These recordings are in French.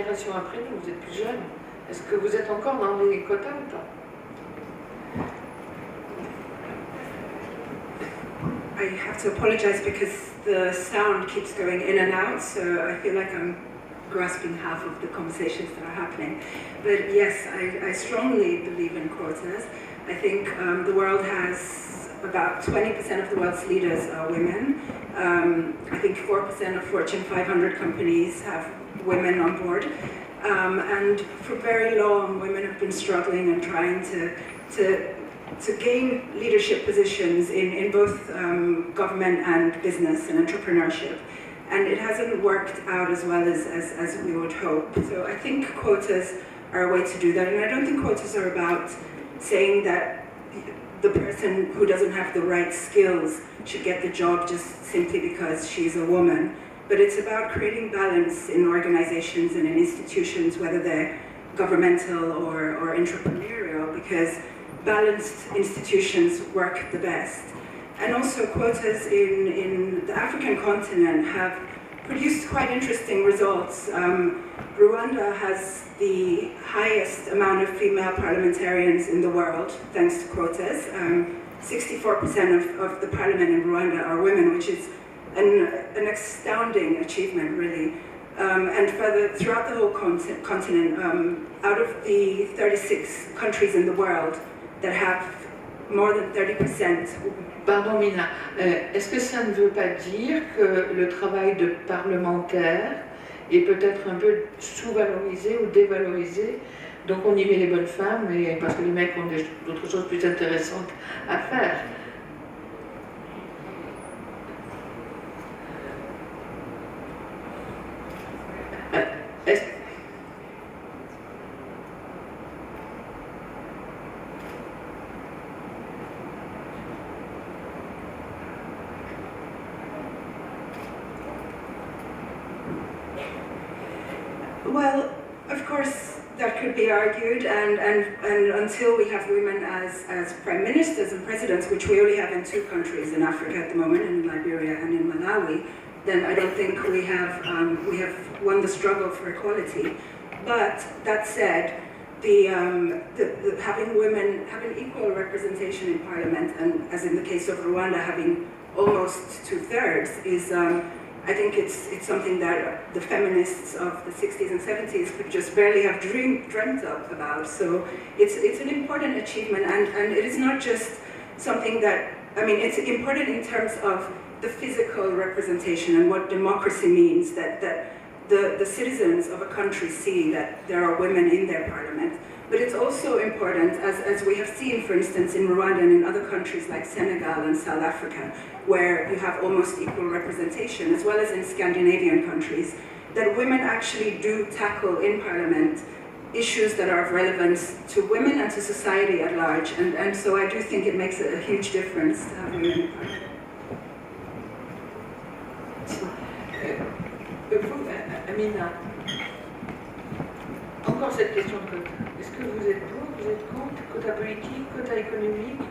génération après nous, vous êtes plus jeune. Est-ce que vous êtes encore dans les quotas ou pas? I have to apologize because the sound keeps going in and out, so I feel like I'm grasping half of the conversations that are happening. But yes, I strongly believe in quotas. I think the world has about 20% of the world's leaders are women. I think 4% of Fortune 500 companies have women on board. And for very long, women have been struggling and trying to gain leadership positions in both government and business and entrepreneurship. And it hasn't worked out as well as we would hope. So I think quotas are a way to do that. And I don't think quotas are about saying that the person who doesn't have the right skills should get the job just simply because she's a woman. But it's about creating balance in organizations and in institutions, whether they're governmental or entrepreneurial, because balanced institutions work the best. And also quotas in the African continent have produced quite interesting results. Rwanda has the highest amount of female parliamentarians in the world, thanks to quotas. 64% of the parliament in Rwanda are women, which is an astounding achievement, really. And throughout the whole continent, out of the 36 countries in the world that have more than 30%. Pardon Mina, est-ce que ça ne veut pas dire que le travail de parlementaire est peut-être un peu sous-valorisé ou dévalorisé? Donc on y met les bonnes femmes, parce que les mecs ont d'autres choses plus intéressantes à faire. Well, of course, that could be argued, and until we have women as prime ministers and presidents, which we only have in 2 countries in Africa at the moment, in Liberia and in Malawi, then I don't think we have won the struggle for equality. But that said, having equal representation in parliament, and as in the case of Rwanda, having almost 2/3 is. I think it's something that the feminists of the 60s and 70s could just barely have dreamt up about. So it's an important achievement, and it is not just something that, I mean, it's important in terms of the physical representation and what democracy means, that the citizens of a country see that there are women in their parliament. But it's also important, as we have seen, for instance, in Rwanda and in other countries like Senegal and South Africa, where you have almost equal representation, as well as in Scandinavian countries, that women actually do tackle in parliament issues that are of relevance to women and to society at large. And so I do think it makes a huge difference to have women in parliament. Amina, encore cette question de quota. Est-ce que vous êtes pour, vous êtes contre, quota politique, quota économique?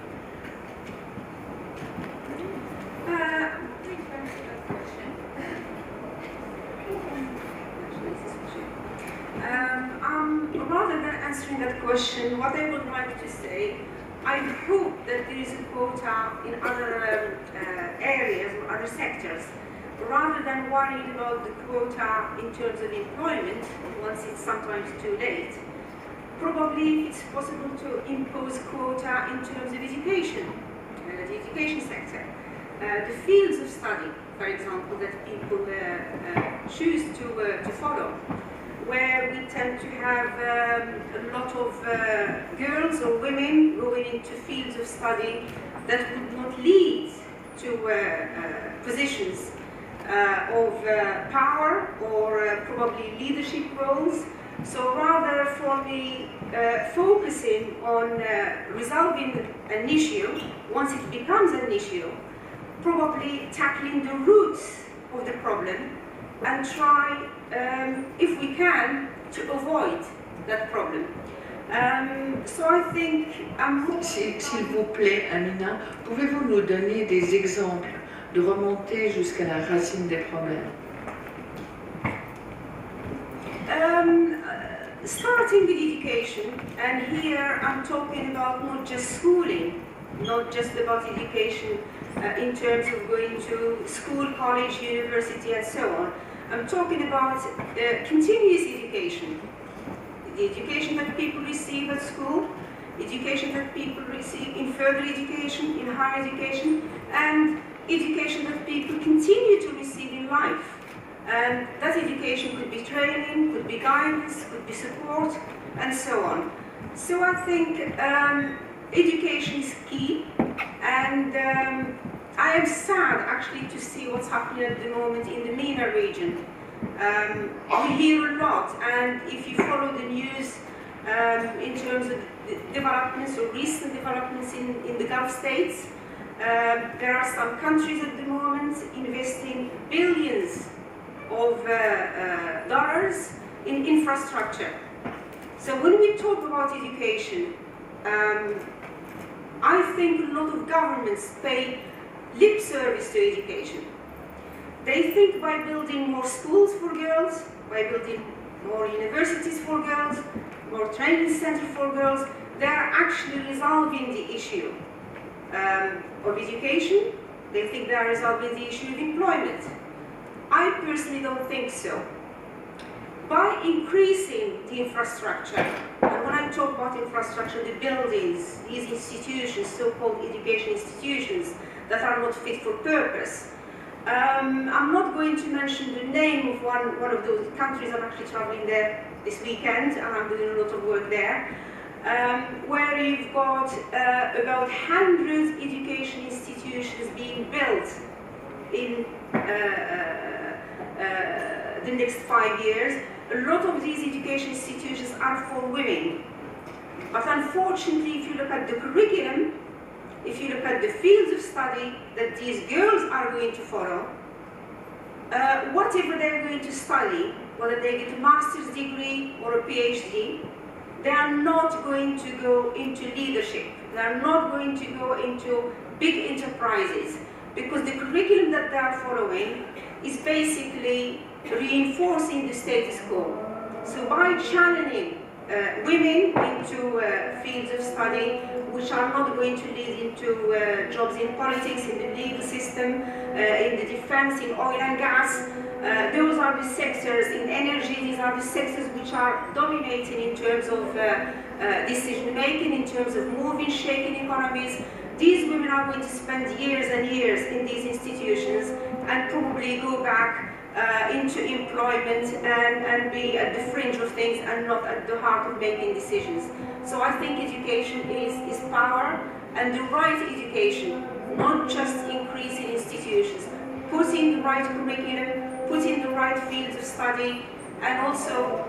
Rather than answering that question, what I would like to say, I hope that there is a quota in other areas or other sectors, rather than worrying about the quota in terms of employment, once it's sometimes too late. Probably it's possible to impose quota in terms of education, the education sector. The fields of study, for example, that people choose to follow, where we tend to have a lot of girls or women going into fields of study that would not lead to positions of power or probably leadership roles. So rather for me, focusing on resolving an issue, once it becomes an issue, probably tackling the roots of the problem and try, if we can, to avoid that problem. So I think I'm hoping... S'il vous plaît, Amina, pouvez-vous nous donner des exemples de remonter jusqu'à la racine des problèmes? education, and here I'm talking about not just schooling, not just about education in terms of going to school, college, university, and so on. I'm talking about continuous education. The education that people receive at school, education that people receive in further education, in higher education, and education that people continue to receive in life. And that education could be training, could be guidance, could be support, and so on. So I think education is key, and I am sad actually to see what's happening at the moment in the MENA region. We hear a lot, and if you follow the news in terms of developments or recent developments in the Gulf states, there are some countries at the moment investing billions of dollars in infrastructure. So when we talk about education, I think a lot of governments pay lip service to education. They think by building more schools for girls, by building more universities for girls, more training centers for girls, they are actually resolving the issue of education. They think they are resolving the issue of employment. I personally don't think so. By increasing the infrastructure, and when I talk about infrastructure, the buildings, these institutions, so-called education institutions that are not fit for purpose. I'm not going to mention the name of one of those countries. I'm actually traveling there this weekend, and I'm doing a lot of work there, where you've got about 100 education institutions being built in the next 5 years. A lot of these education institutions are for women. But unfortunately, if you look at the curriculum, if you look at the fields of study that these girls are going to follow, whatever they're going to study, whether they get a master's degree or a PhD, they are not going to go into leadership. They are not going to go into big enterprises, because the curriculum that they are following is basically reinforcing the status quo. So by channeling women into fields of study which are not going to lead into jobs in politics, in the legal system, in the defense, in oil and gas, those are the sectors, in energy, these are the sectors which are dominating in terms of decision making, in terms of moving, shaking economies. These women are going to spend years and years in these institutions and probably go back into employment and be at the fringe of things and not at the heart of making decisions. So I think education is power, and the right education, not just increasing institutions, putting the right curriculum, putting the right fields of study, and also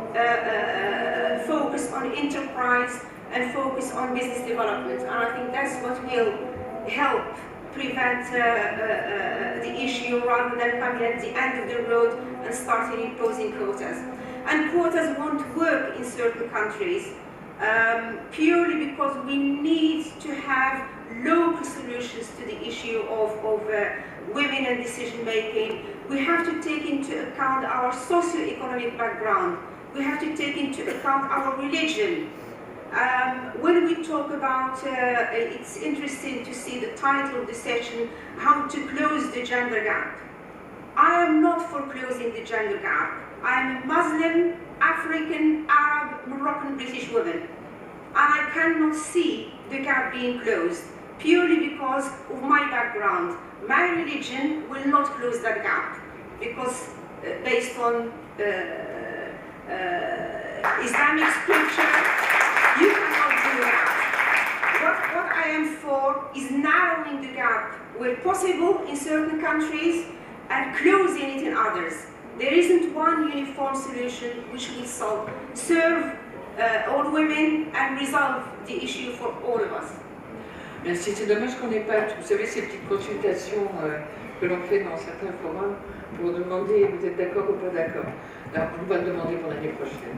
focus on enterprise and focus on business development. And I think that's what will help prevent the issue, rather than coming at the end of the road and starting imposing quotas. And quotas won't work in certain countries purely because we need to have local solutions to the issue of women and decision making. We have to take into account our socio-economic background. We have to take into account our religion. When we talk about, it's interesting to see the title of the session, how to close the gender gap. I am not for closing the gender gap. I am a Muslim, African, Arab, Moroccan, British woman. And I cannot see the gap being closed, purely because of my background. My religion will not close that gap, because based on Islamic scripture, you cannot do that. What I am for is narrowing the gap where possible in certain countries and closing it in others. There isn't one uniform solution which will serve all women and resolve the issue for all of us. Merci, c'est dommage qu'on n'ait pas, vous savez, ces petites consultations que l'on fait dans certains forums pour demander vous êtes d'accord ou pas d'accord. Alors, on va le demander pour l'année prochaine.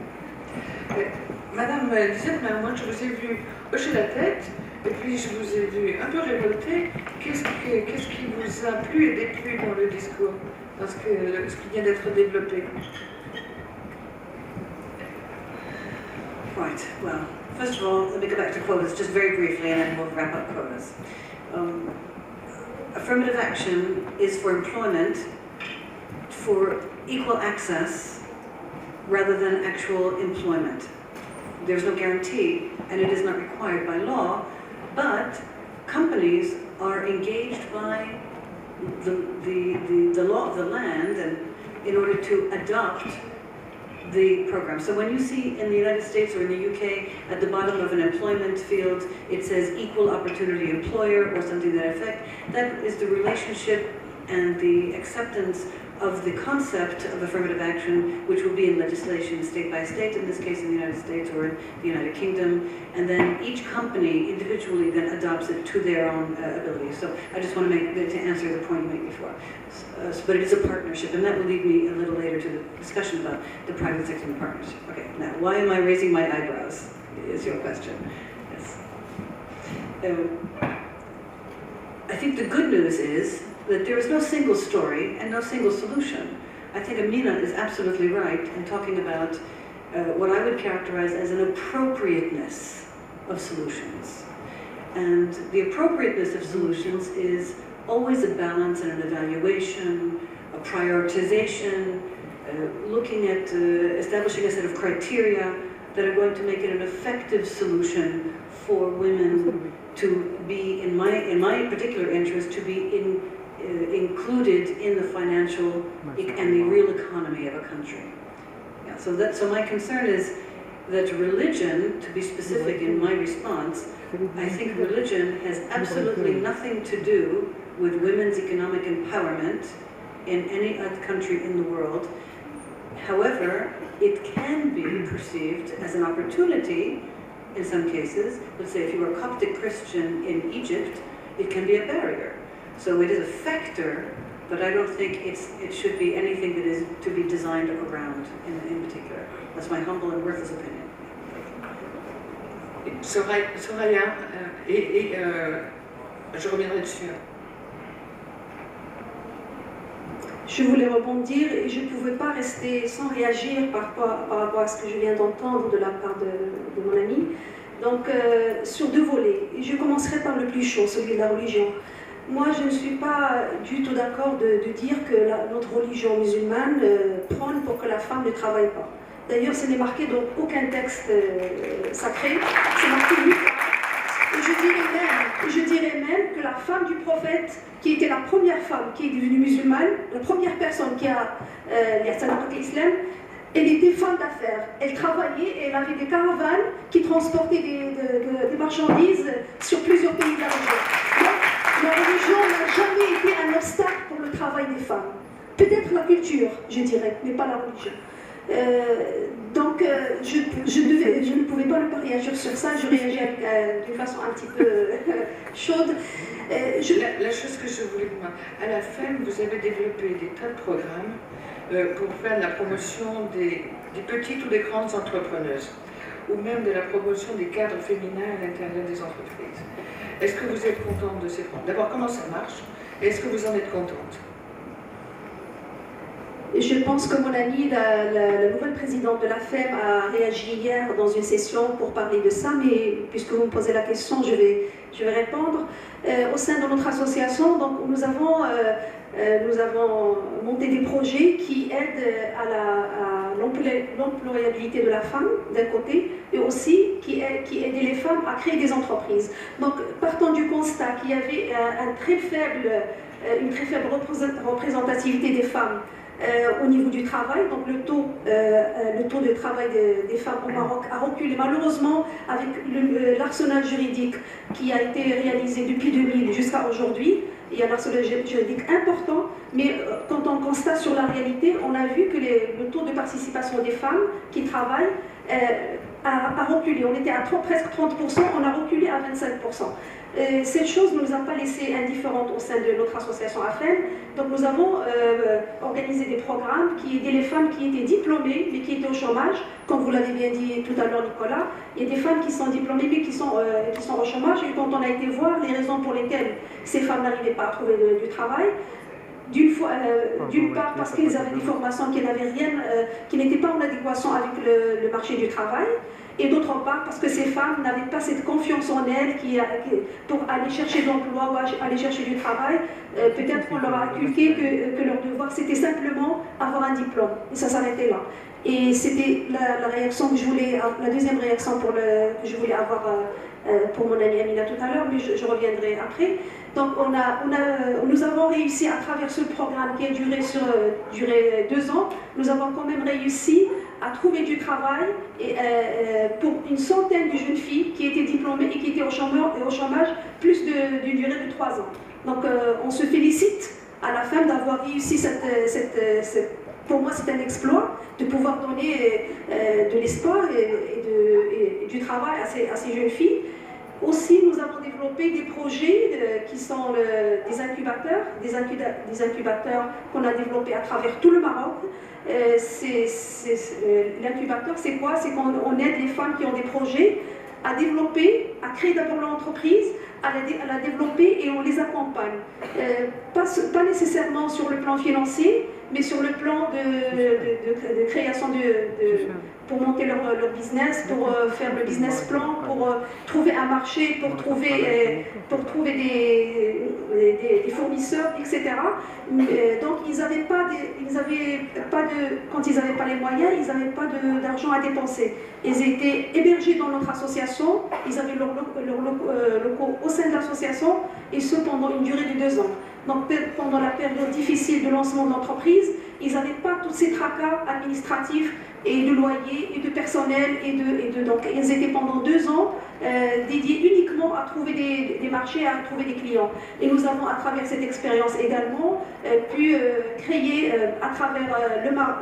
Madame Lisette Mermont, je vous ai vu hocher la tête, et puis je vous ai vu un peu révoltée. Qu'est-ce qui vous a plu et déplu dans le discours, dans ce qui vient d'être développé? Right, well, first of all, let me go back to quotas just very briefly and then we'll wrap up quotas. Affirmative action is for employment for equal access rather than actual employment. There's no guarantee and it is not required by law, but companies are engaged by the law of the land and in order to adopt the program. So when you see in the United States or in the UK at the bottom of an employment field it says equal opportunity employer or something to that effect, that is the relationship and the acceptance of the concept of affirmative action, which will be in legislation state by state, in this case in the United States or in the United Kingdom, and then each company individually then adopts it to their own ability. So I just want to answer the point you made before. But it is a partnership, and that will lead me a little later to the discussion about the private sector and partnership. Okay, now why am I raising my eyebrows, is your question. Yes. I think the good news is that there is no single story and no single solution. I think Amina is absolutely right in talking about what I would characterize as an appropriateness of solutions. And the appropriateness of solutions is always a balance and an evaluation, a prioritization, looking at establishing a set of criteria that are going to make it an effective solution for women to be, in my particular interest, to be included in the financial and the real economy of a country. Yeah, so my concern is that religion, to be specific in my response, I think religion has absolutely nothing to do with women's economic empowerment in any other country in the world. However, it can be perceived as an opportunity in some cases. Let's say if you are a Coptic Christian in Egypt, it can be a barrier. So it is a factor, but I don't think it should be anything that is to be designed around in particular. That's my humble and worthless opinion. Soraya, je reviendrai dessus. Je voulais rebondir et je ne pouvais pas rester sans réagir par rapport à ce que je viens d'entendre de la part de mon ami. Donc, sur deux volets. Et je commencerai par le plus chaud, celui de la religion. Moi, je ne suis pas du tout d'accord de dire que notre religion musulmane prône pour que la femme ne travaille pas. D'ailleurs, ce n'est marqué dans aucun texte sacré, c'est marqué nulle part. Et je dirais même que la femme du prophète, qui était la première femme qui est devenue musulmane, la première personne qui a l'islam, elle était femme d'affaires. Elle travaillait et elle avait des caravanes qui transportaient des marchandises sur plusieurs pays de la région. Donc, la religion n'a jamais été un obstacle pour le travail des femmes. Peut-être la culture, je dirais, mais pas la religion. Donc, je ne pouvais pas ne pas réagir sur ça, je réagis d'une façon un petit peu chaude. La chose que je voulais vous dire, à la FEM, vous avez développé des tas de programmes pour faire la promotion des petites ou des grandes entrepreneuses, ou même de la promotion des cadres féminins à l'intérieur des entreprises. Est-ce que vous êtes contente de ces programmes? D'abord, comment ça marche? Et est-ce que vous en êtes contente? Je pense que mon amie, la nouvelle présidente de la FEM, a réagi hier dans une session pour parler de ça, mais puisque vous me posez la question, je vais répondre. Au sein de notre association, donc, nous avons monté des projets qui aident à l'employabilité de la femme, d'un côté, et aussi qui aident les femmes à créer des entreprises. Donc, partant du constat qu'il y avait une très faible représentativité des femmes au niveau du travail, donc le taux de travail des femmes au Maroc a reculé malheureusement avec l'arsenal juridique qui a été réalisé depuis 2000 jusqu'à aujourd'hui. Il y a un arsenal juridique important, mais quand on constate sur la réalité, on a vu que le taux de participation des femmes qui travaillent a reculé. On était à presque 30%, on a reculé à 25%. Cette chose ne nous a pas laissé indifférentes au sein de notre association AFEM. Donc nous avons organisé des programmes qui aidaient les femmes qui étaient diplômées mais qui étaient au chômage. Comme vous l'avez bien dit tout à l'heure, Nicolas, il y a des femmes qui sont diplômées mais qui sont au chômage. Et quand on a été voir les raisons pour lesquelles ces femmes n'arrivaient pas à trouver du travail, d'une part parce qu'ils avaient des formations qui n'étaient pas en adéquation avec le marché du travail, et d'autre part parce que ces femmes n'avaient pas cette confiance en elles pour aller chercher de l'emploi ou aller chercher du travail. Peut-être qu'on leur a inculqué que leur devoir c'était simplement avoir un diplôme, et ça s'arrêtait là. Et c'était la réaction que je voulais, la deuxième réaction que je voulais avoir pour mon amie Amina tout à l'heure, mais je reviendrai après. Donc nous avons réussi à travers ce programme qui a duré 2 ans, nous avons quand même réussi à trouver du travail pour une centaine de jeunes filles qui étaient diplômées et qui étaient au chômage plus d'une durée de 3 ans. Donc on se félicite à la fin d'avoir réussi pour moi c'est un exploit de pouvoir donner de l'espoir et du travail à ces jeunes filles. Aussi, nous avons développé des projets qui sont des incubateurs qu'on a développés à travers tout le Maroc. L'incubateur, c'est quoi? C'est qu'on aide les femmes qui ont des projets à développer, à créer d'abord l'entreprise, à la développer et on les accompagne. Pas nécessairement sur le plan financier, mais sur le plan de création pour monter leur business, pour faire le business plan, pour trouver un marché, pour trouver des fournisseurs, etc. Donc ils n'avaient pas quand ils n'avaient pas les moyens, ils n'avaient pas d'argent à dépenser. Ils étaient hébergés dans notre association, ils avaient leurs locaux au sein de l'association, et ce pendant une durée de 2 ans. Donc pendant la période difficile de lancement de l'entreprise, ils n'avaient pas tous ces tracas administratifs et de loyer et de personnel donc ils étaient pendant 2 ans dédiés uniquement à trouver des marchés, à trouver des clients. Et nous avons à travers cette expérience également pu créer à travers le Maroc,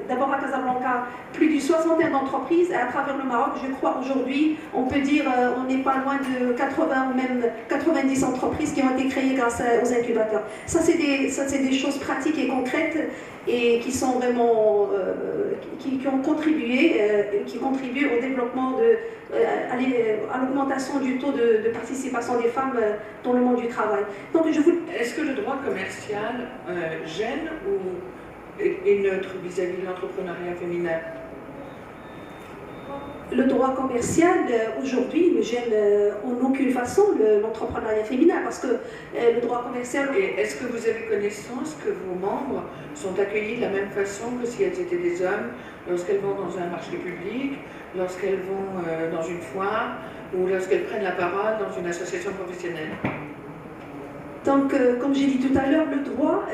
d'abord à Casablanca, plus d'une 60aine d'entreprises, et à travers le Maroc, je crois aujourd'hui, on peut dire on n'est pas loin de 80 ou même 90 entreprises qui ont été créées grâce aux incubateurs. Ça c'est des choses pratiques et concrètes et qui sont vraiment qui ont contribué qui contribuent au développement à l'augmentation du taux de participation des femmes dans le monde du travail. Donc est-ce que le droit commercial gêne ou est neutre vis-à-vis de l'entrepreneuriat féminin? Le droit commercial, aujourd'hui, ne gêne en aucune façon l'entrepreneuriat féminin, parce que le droit commercial... Et est-ce que vous avez connaissance que vos membres sont accueillis de la même façon que si elles étaient des hommes, lorsqu'elles vont dans un marché public, lorsqu'elles vont dans une foire, ou lorsqu'elles prennent la parole dans une association professionnelle? Donc, comme j'ai dit tout à l'heure, le droit,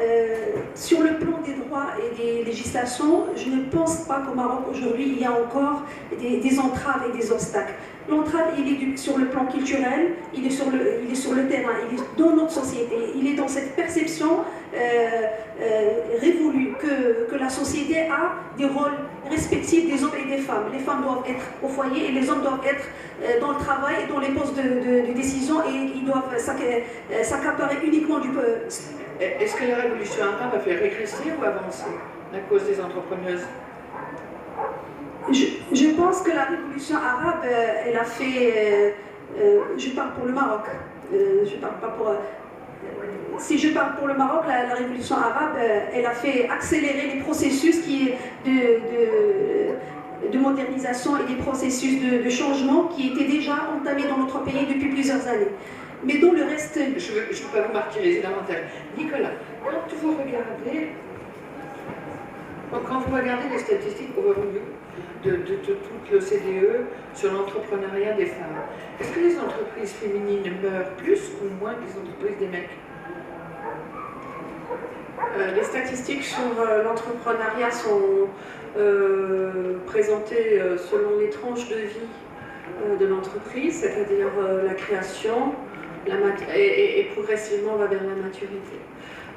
sur le plan des droits et des législations, je ne pense pas qu'au Maroc aujourd'hui, il y a encore des entraves et des obstacles. L'entrave, il est sur le plan culturel, il est sur le terrain, il est dans notre société, il est dans cette perception révolue que la société a des rôles respectifs des hommes et des femmes. Les femmes doivent être au foyer et les hommes doivent être dans le travail et dans les postes de décision, et ils doivent s'accaparer uniquement du peuple. Est-ce que la révolution arabe a fait régresser ou avancer la cause des entrepreneuses? Je pense que la révolution arabe, elle a fait... je parle pour le Maroc. Je parle pas pour... si je parle pour le Maroc, la révolution arabe, elle a fait accélérer les processus de modernisation et des processus de changement qui étaient déjà entamés dans notre pays depuis plusieurs années. Mais dans le reste... Je ne veux pas vous martyriser davantage. Nicolas, quand vous regardez les statistiques overview de toute l'OCDE sur l'entrepreneuriat des femmes, est-ce que les entreprises féminines meurent plus ou moins que les entreprises des mecs? Les statistiques sur l'entrepreneuriat sont présentées selon les tranches de vie de l'entreprise, c'est-à-dire la création et progressivement on va vers la maturité.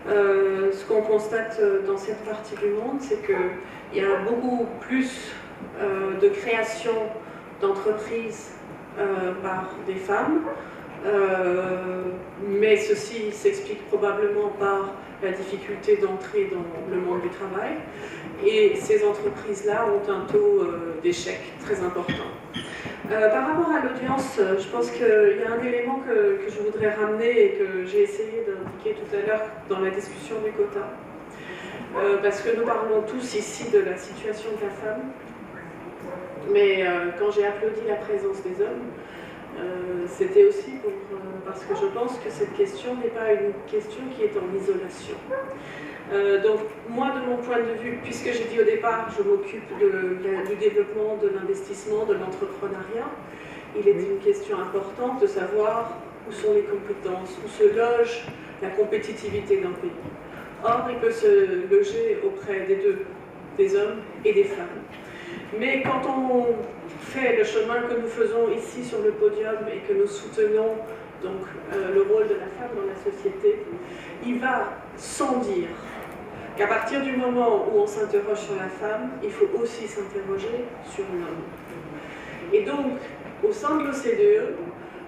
Ce qu'on constate dans cette partie du monde, c'est qu'il y a beaucoup plus de création d'entreprises par des femmes, mais ceci s'explique probablement par la difficulté d'entrer dans le monde du travail, et ces entreprises-là ont un taux d'échec très important. Par rapport à l'audience, je pense qu'il y a un élément que je voudrais ramener et que j'ai essayé d'indiquer tout à l'heure dans la discussion du quota. Parce que nous parlons tous ici de la situation de la femme. Mais quand j'ai applaudi la présence des hommes, c'était aussi parce que je pense que cette question n'est pas une question qui est en isolation. Donc moi, de mon point de vue, puisque j'ai dit au départ, je m'occupe du développement, de l'investissement, de l'entrepreneuriat, il est une question importante de savoir où sont les compétences, où se loge la compétitivité d'un pays. Or, il peut se loger auprès des deux, des hommes et des femmes. Mais quand on fait le chemin que nous faisons ici sur le podium et que nous soutenons donc, le rôle de la femme dans la société, il va sans dire qu'à partir du moment où on s'interroge sur la femme, il faut aussi s'interroger sur l'homme. Et donc, au sein de l'OCDE,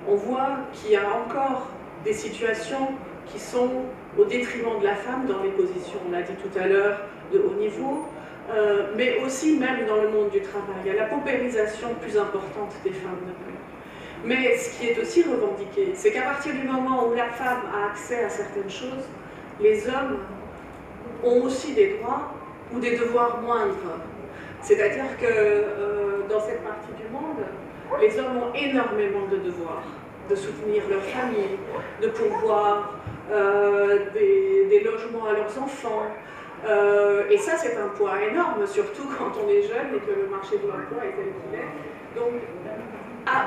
on voit qu'il y a encore des situations qui sont au détriment de la femme dans les positions, on l'a dit tout à l'heure, de haut niveau, mais aussi même dans le monde du travail. Il y a la paupérisation plus importante des femmes de plus. Mais ce qui est aussi revendiqué, c'est qu'à partir du moment où la femme a accès à certaines choses, les hommes ont aussi des droits ou des devoirs moindres. C'est-à-dire que dans cette partie du monde, les hommes ont énormément de devoirs, de soutenir leur famille, de pourvoir des logements à leurs enfants. Et ça, c'est un poids énorme, surtout quand on est jeune et que le marché de l'emploi est tel qu'il est. Donc,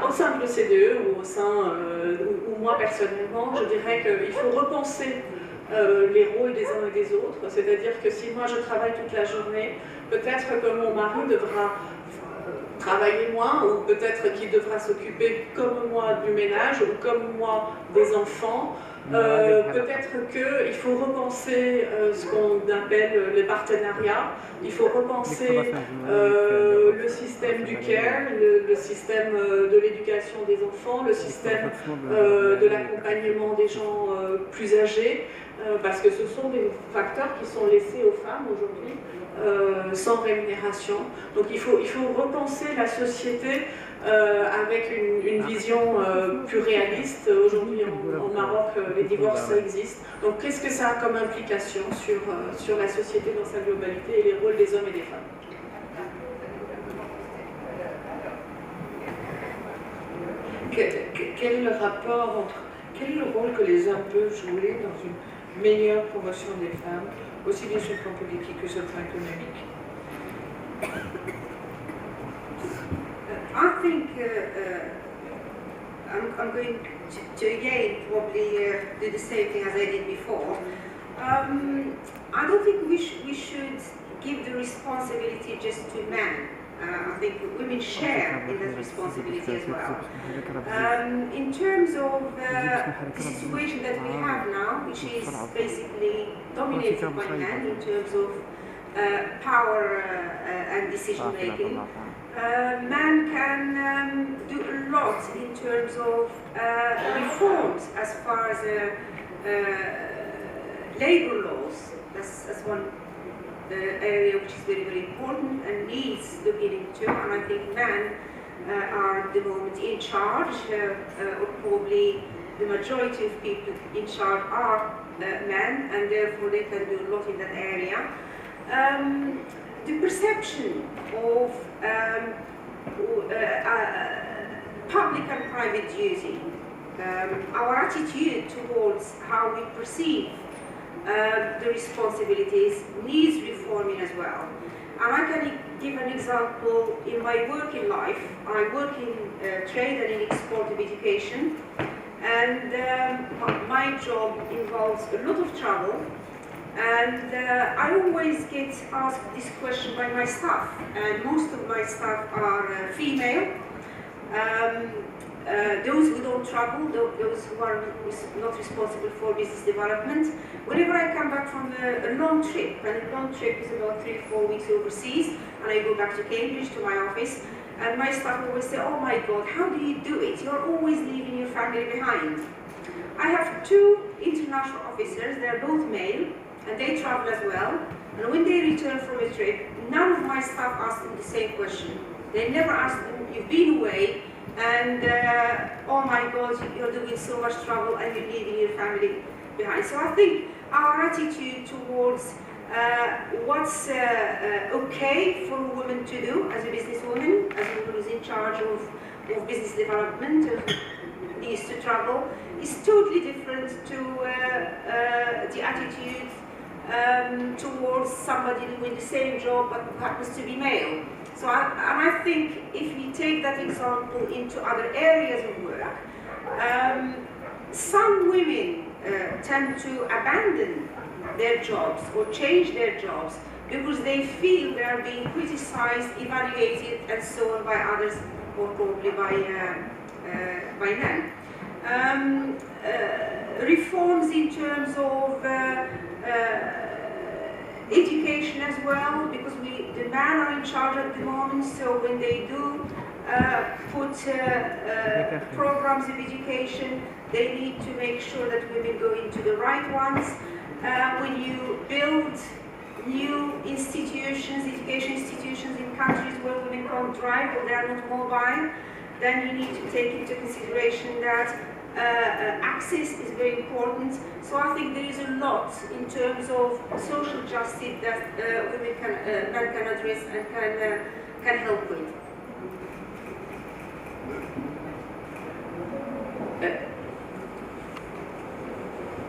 au sein de l'OCDE ou au sein, ou moi personnellement, je dirais qu'il faut repenser les rôles des uns et des autres. C'est-à-dire que si moi je travaille toute la journée, peut-être que mon mari devra travailler moins, ou peut-être qu'il devra s'occuper comme moi du ménage, ou comme moi des enfants. Peut-être qu'il faut repenser ce qu'on appelle les partenariats, il faut repenser le système du care, le système de l'éducation des enfants, le système de l'accompagnement des gens plus âgés, parce que ce sont des facteurs qui sont laissés aux femmes aujourd'hui sans rémunération. Donc il faut repenser la société avec une vision plus réaliste. Aujourd'hui en Maroc, les divorces ça existe. Donc qu'est-ce que ça a comme implication sur la société dans sa globalité et les rôles des hommes et des femmes? Quel est le rapport entre... Quel est le rôle que les hommes peuvent jouer dans une meilleure promotion des femmes, aussi bien sur le plan politique que sur le plan économique? I think I'm going to again probably do the same thing as I did before. I don't think we should give the responsibility just to men. I think women share in that responsibility as well. In terms of the situation that we have now, which is basically dominated by men in terms of power and decision making, man can do a lot in terms of reforms as far as labor laws. That's one area which is very, very important and needs looking into, and I think men are at the moment in charge, or probably the majority of people in charge are men, and therefore they can do a lot in that area. The perception of public and private duty, our attitude towards how we perceive the responsibilities needs reforming as well. And I can give an example in my working life. I work in trade and in export of education, and my job involves a lot of travel. And I always get asked this question by my staff, and most of my staff are female. Those who don't travel, those who are not responsible for business development. Whenever I come back from a long trip, and a long trip is about 3 or 4 weeks overseas, and I go back to Cambridge to my office, and my staff always say, "Oh my God, how do you do it? You're always leaving your family behind." I have 2 international officers, they're both male, and they travel as well. And when they return from a trip, none of my staff ask them the same question. They never ask them, "You've been away, and oh my God, you're doing so much trouble and you're leaving your family behind." So I think our attitude towards what's okay for a woman to do as a businesswoman, as a woman who's in charge of business development, needs to travel, is totally different to the attitude towards somebody doing the same job but who happens to be male. So I think if we take that example into other areas of work, some women tend to abandon their jobs or change their jobs because they feel they are being criticized, evaluated, and so on by others, or probably by men. Reforms in terms of education as well, because the men are in charge at the moment, so when they do put programs of education, they need to make sure that women go into the right ones. When you build new institutions, education institutions in countries where women can't drive or they are not mobile, then you need to take into consideration that access is very important. So I think there is a lot in terms of social justice that women can address and can help with.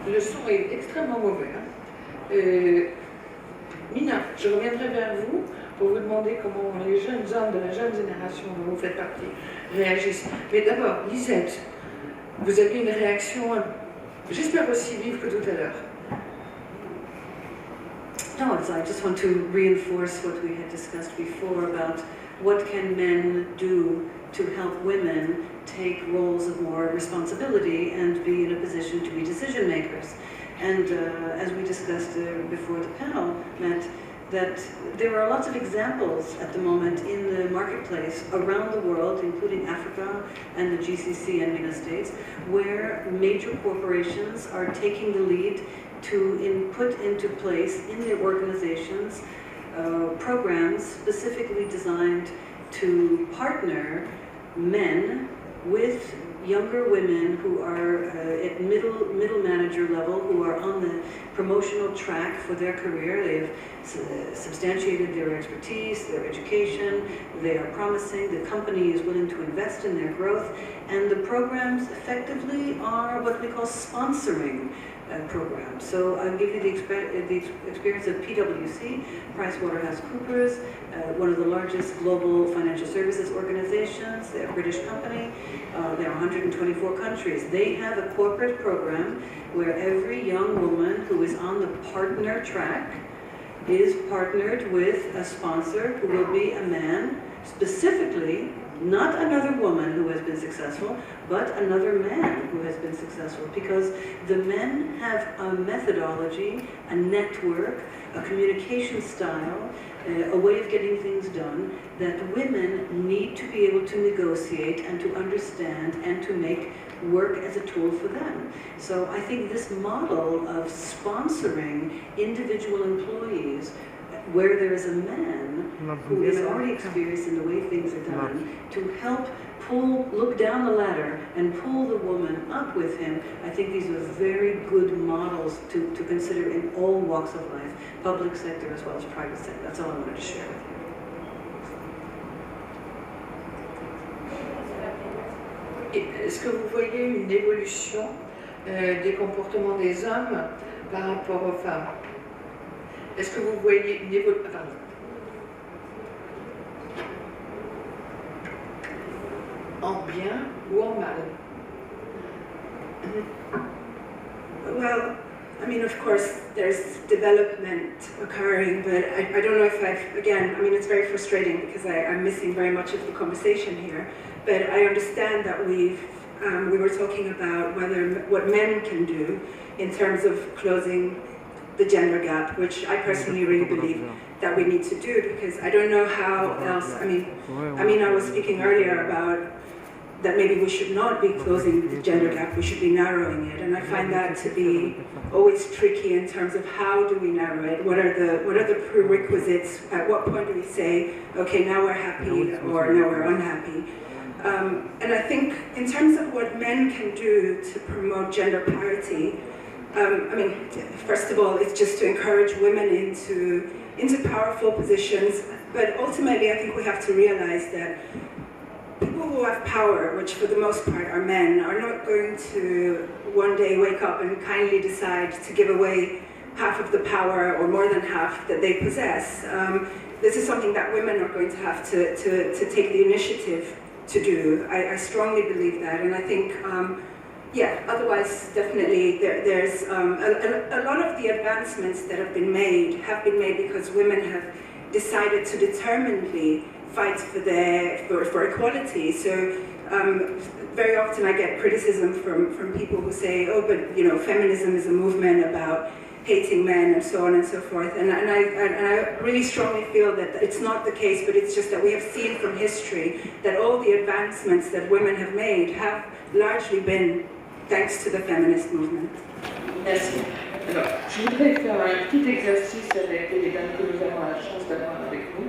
Le son est extrêmement mauvais. Mina, je reviendrai vers vous pour vous demander comment les jeunes hommes de la jeune génération dont vous faites partie réagissent. Mais d'abord, Lisette, vous avez une réaction, j'espère aussi vive que tout à l'heure. No, I just want to reinforce what we had discussed before about what can men do to help women take roles of more responsibility and be in a position to be decision makers. And as we discussed before the panel, Matt, that there are lots of examples at the moment in the marketplace around the world, including Africa and the GCC and MENA states, where major corporations are taking the lead to put into place in their organizations programs specifically designed to partner men with younger women who are at middle manager level, who are on the promotional track for their career. They've substantiated their expertise, their education, they are promising, the company is willing to invest in their growth, and the programs effectively are what we call sponsoring programs. So I'll give you the experience of PwC, PricewaterhouseCoopers, one of the largest global financial services organizations. They're a British company. There are 124 countries. They have a corporate program where every young woman who is on the partner track is partnered with a sponsor who will be a man, specifically not another woman who has been successful, but another man who has been successful, because the men have a methodology, a network, a communication style, a way of getting things done that women need to be able to negotiate and to understand and to make work as a tool for them. So I think this model of sponsoring individual employees where there is a man who is already experienced in the way things are done, to help look down the ladder and pull the woman up with him, I think these are very good models to consider in all walks of life, public sector as well as private sector. That's all I wanted to share with you. Est-ce que vous voyez une évolution des comportements des hommes par rapport aux femmes? Est-ce que vous voyez une évolution? En bien ou en mal? Well, I mean, of course, there's development occurring, but I don't know if again, I mean, it's very frustrating because I'm missing very much of the conversation here, but I understand that we were talking about what men can do in terms of closing the gender gap, which I personally really believe that we need to do, because I don't know how else. I mean, I was speaking earlier about that maybe we should not be closing the gender gap, we should be narrowing it, and I find that to be always tricky in terms of how do we narrow it, what are the prerequisites, at what point do we say, okay, now we're happy or now we're unhappy. And I think in terms of what men can do to promote gender parity, I mean, first of all, it's just to encourage women into powerful positions, but ultimately I think we have to realize that people who have power, which for the most part are men, are not going to one day wake up and kindly decide to give away half of the power or more than half that they possess. This is something that women are going to have to take the initiative to do. I strongly believe that, and I think, yeah, otherwise definitely there's a lot of the advancements that have been made because women have decided to determinedly fight for equality. So very often I get criticism from people who say, oh, but you know, feminism is a movement about hating men and so on and so forth. And I really strongly feel that it's not the case, but it's just that we have seen from history that all the advancements that women have made have largely been thanks to the feminist movement. Merci. Alors, je voudrais faire un petit exercice avec les dames que nous avons la chance d'avoir avec nous.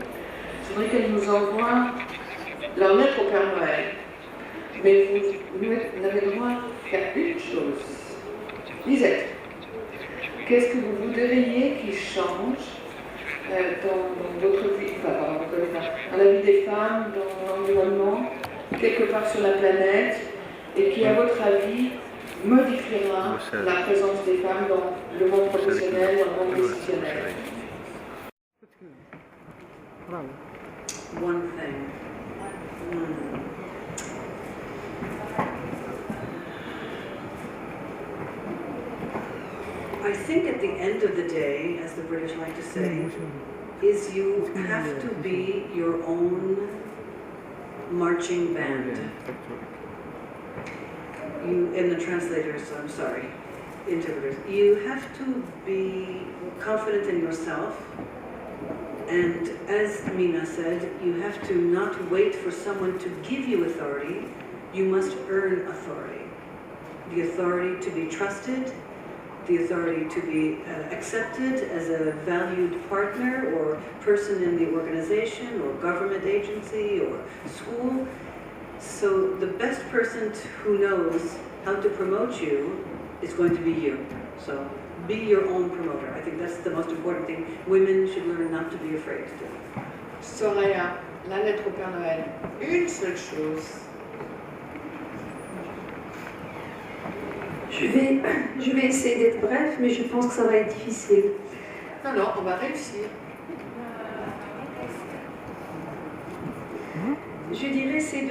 Je voudrais qu'elles nous envoient leur lettre au Père Noël. Mais vous n'avez le droit de faire une chose. Lisette, qu'est-ce que vous voudriez qui change dans votre vie, enfin, dans la vie des femmes, dans l'environnement, quelque part sur la planète, et qui, à votre avis, modifiera la présence des femmes dans le monde professionnel, dans le monde décisionnel? One thing. I think at the end of the day, as the British like to say, is you have to be your own marching band. You, and the translators, I'm sorry, interpreters, you have to be confident in yourself. And as Mina said, you have to not wait for someone to give you authority, you must earn authority. The authority to be trusted, the authority to be accepted as a valued partner or person in the organization or government agency or school. So the best person who knows how to promote you is going to be you. So be your own promoter. I think that's the most important thing. Women should learn not to be afraid to do. Soraya, la lettre au Père Noël. Une seule chose. Je vais essayer d'être bref, mais je pense que ça va être difficile. Non, non, on va réussir. Je dirais, c'est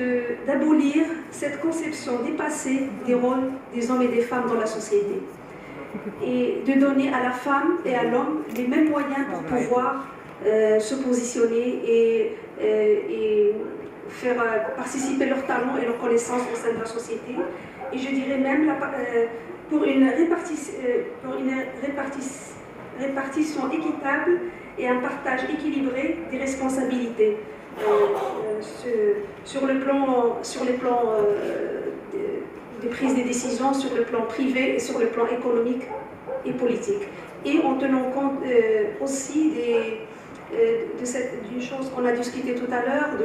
d'abolir cette conception dépassée des rôles des hommes et des femmes dans la société. Et de donner à la femme et à l'homme les mêmes moyens pour pouvoir se positionner et faire participer leurs talents et leurs connaissances au sein de la société. Et je dirais même pour une répartition équitable et un partage équilibré des responsabilités sur les plans des prises de décisions, sur le plan privé et sur le plan économique et politique. Et en tenant compte aussi d'une chose qu'on a discuté tout à l'heure,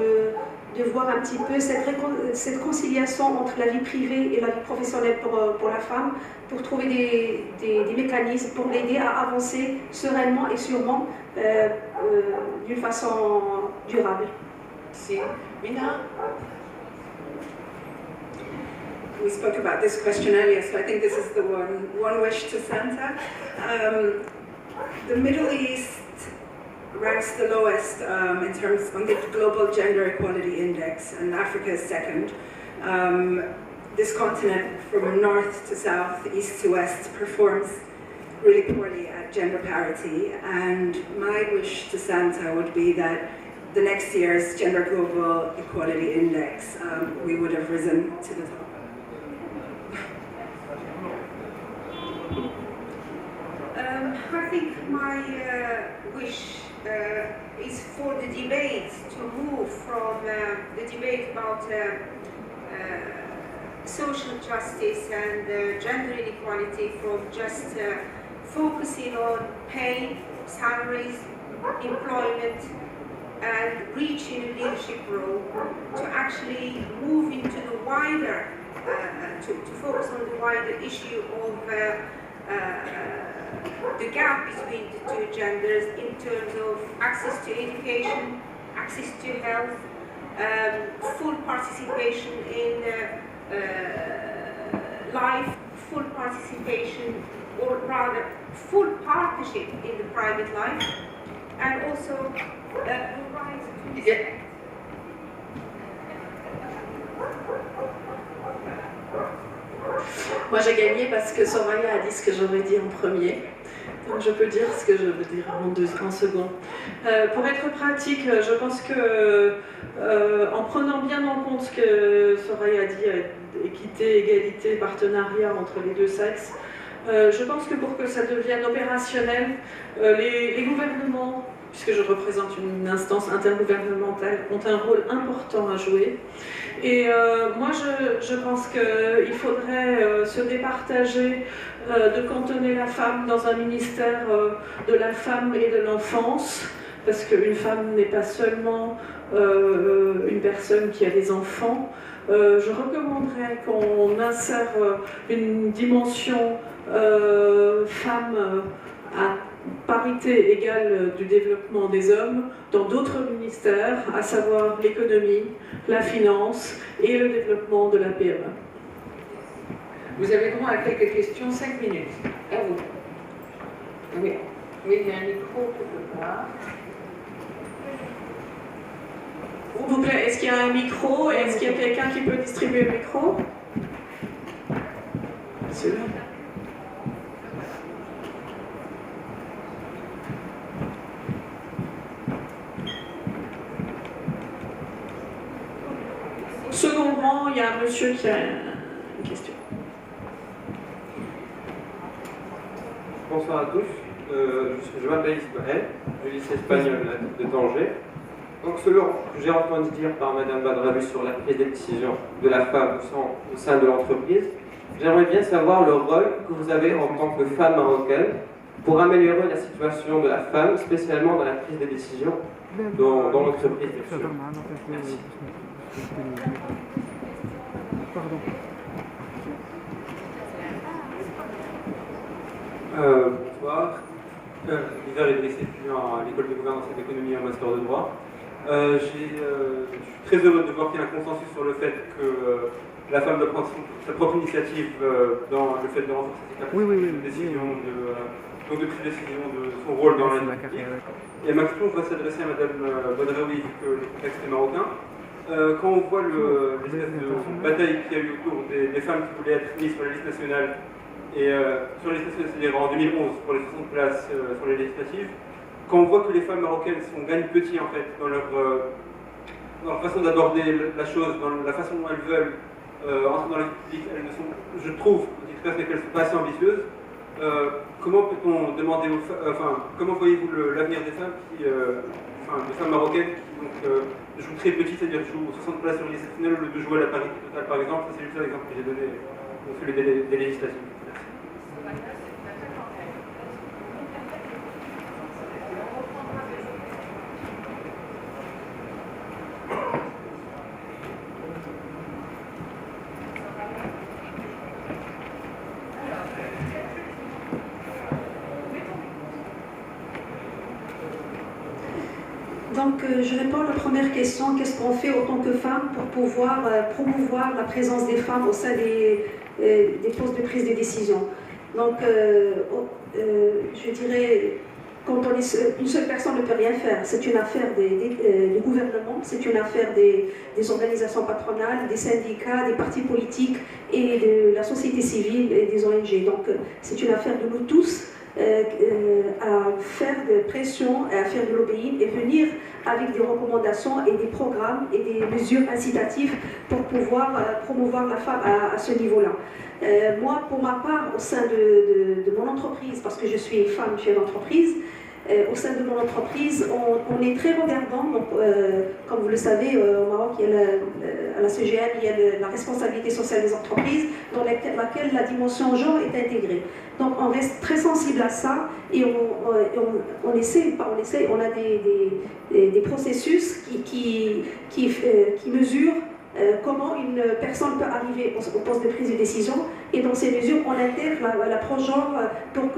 de voir un petit peu cette conciliation entre la vie privée et la vie professionnelle pour la femme, pour trouver des mécanismes pour l'aider à avancer sereinement et sûrement d'une façon durable. Merci. Mina? We spoke about this question earlier, so I think this is the one wish to Santa. The Middle East ranks the lowest in terms on the Global Gender Equality Index, and Africa is second. This continent, from north to south, east to west, performs really poorly at gender parity, and my wish to Santa would be that the next year's Gender Global Equality Index, we would have risen to the top. I think my wish is for the debate to move from the debate about social justice and gender inequality, from just focusing on pay, salaries, employment, and reaching a leadership role, to actually move into the wider to focus on the wider issue of the gap between the two genders in terms of access to education, access to health, full participation in life, full participation, or rather full partnership in the private life, and also the right to select. Moi j'ai gagné parce que Soraya a dit ce que j'aurais dit en premier. Donc je peux dire ce que je veux dire en second. Pour être pratique, je pense que en prenant bien en compte ce que Soraya a dit, équité, égalité, partenariat entre les deux sexes, je pense que pour que ça devienne opérationnel, les gouvernements, puisque je représente une instance intergouvernementale, ont un rôle important à jouer. Et moi, je pense qu'il faudrait se départager de cantonner la femme dans un ministère de la femme et de l'enfance, parce qu'une femme n'est pas seulement une personne qui a des enfants. Je recommanderais qu'on insère une dimension femme à parité égale du développement des hommes dans d'autres ministères, à savoir l'économie, la finance et le développement de la PME. Vous avez droit à quelques questions, 5 minutes. À vous. Oui, oui, il y a un micro quelque part. S'il vous plaît, est-ce qu'il y a un micro? Est-ce qu'il y a quelqu'un qui peut distribuer le micro? Celui-là. Second rang, il y a un monsieur qui a une question. Bonsoir à tous. Je m'appelle Ismaël, du lycée espagnol de Tanger. Donc, selon ce que j'ai entendu dire par Mme Badrawi sur la prise de décision de la femme au sein de l'entreprise, j'aimerais bien savoir le rôle que vous avez en tant que femme marocaine pour améliorer la situation de la femme, spécialement dans la prise de décision dans l'entreprise. Merci. Bonsoir. L'hiver est lycée étudiant à l'école de gouvernance et d'économie en master de droit. Je suis très heureux de voir qu'il y a un consensus sur le fait que la femme doit prendre sa propre initiative dans le fait de renforcer ses capacités de décision, donc de prise de décision de son rôle dans la vie publique. Et ma question va s'adresser à Mme Badrawi, vu que le contexte est marocain. Quand on voit l'espèce de bataille qu'il y a eu autour des femmes qui voulaient être mises sur la liste nationale, et sur les liste nationale, c'est-à-dire en 2011 pour les 60 places sur les législatives, quand on voit que les femmes marocaines gagnent petit en fait dans leur façon d'aborder la chose, dans la façon dont elles veulent entrer dans la vie publique, elles ne sont, je trouve, qu'elles ne sont pas assez ambitieuses. Comment peut-on demander aux femmes, comment voyez-vous l'avenir des femmes des femmes marocaines qui jouent très petit, c'est-à-dire jouent 60 places sur les législatives au lieu de jouer à la parité totale par exemple? C'est juste l'exemple que j'ai donné, celui des législatives. Donc, je réponds à la première question. Qu'est-ce qu'on fait en tant que femme pour pouvoir promouvoir la présence des femmes au sein des postes de prise de décision? Donc, je dirais, quand on est une seule personne ne peut rien faire. C'est une affaire du gouvernement, c'est une affaire des organisations patronales, des syndicats, des partis politiques et de la société civile et des ONG. Donc, c'est une affaire de nous tous. À faire de pression, à faire de lobbying et venir avec des recommandations et des programmes et des mesures incitatives pour pouvoir promouvoir la femme à ce niveau-là. Moi, pour ma part, au sein de mon entreprise, parce que je suis femme chef d'entreprise, au sein de mon entreprise, on est très regardant. Donc, comme vous le savez, au Maroc, il y a à la CGM, il y a la responsabilité sociale des entreprises, dans laquelle la dimension genre est intégrée. Donc, on reste très sensible à ça et on essaie, on a des processus qui mesurent comment une personne peut arriver au poste de prise de décision, et dans ces mesures, on intègre l'approche genre pour